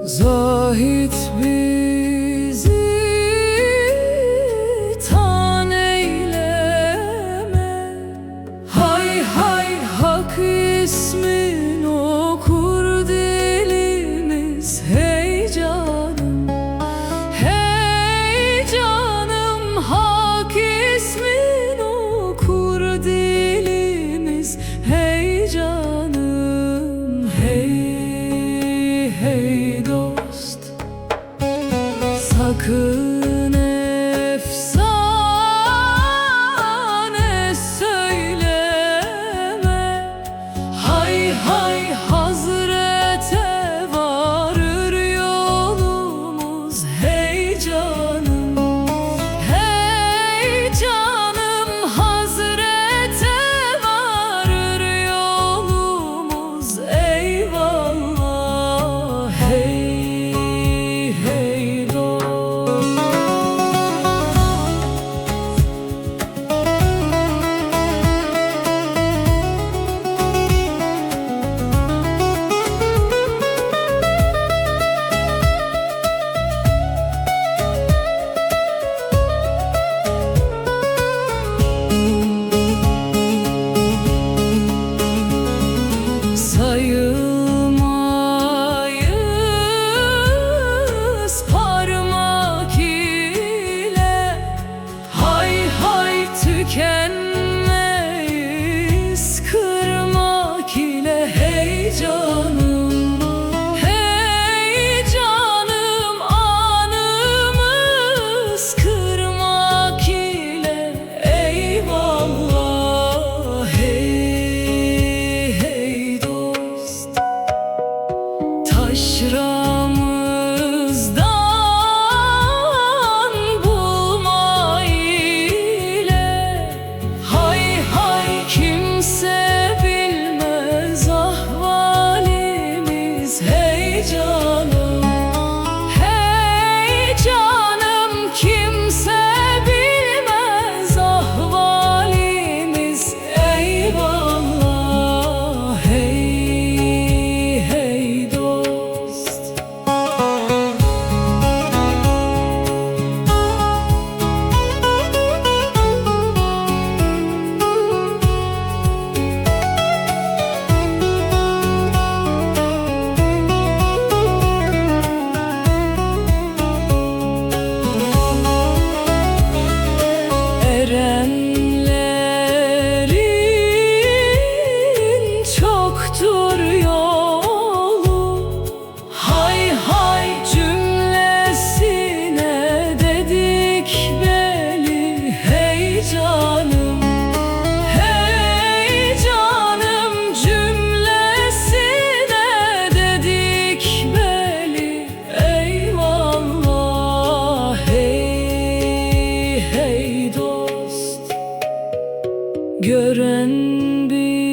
Zahit bizi tan eyleme, hay hay hak ismin okur dilimiz. Hey canım, hey canım, hak ismin okur dilimiz. Hey canım, hey hey dost, sakın efsane söyleme. Hay hay hazrete varır yolumuz. Hey canım, hey canım, hazrete varır yolumuz. Eyvallah, hey hey dost. Sayılmayız parmak ile, hay hay tükenmeyiz kırmak ile. Hey canım, hey canım, anımız kırmak ile. Eyvallah, hey hey dost, taşramızdan bulma ile. Hay hay kimse bilmez ahvalimiz. Hey canım, hey canım, kimse bilmez ahvalimiz. Eyvallah, hey hey dost. Erenlerin çoktur yolu, hay hay cümlesine dedik beli. Hey canım, hey canım, cümlesine dedik beli. Eyvallah, hey hey dost, gören bir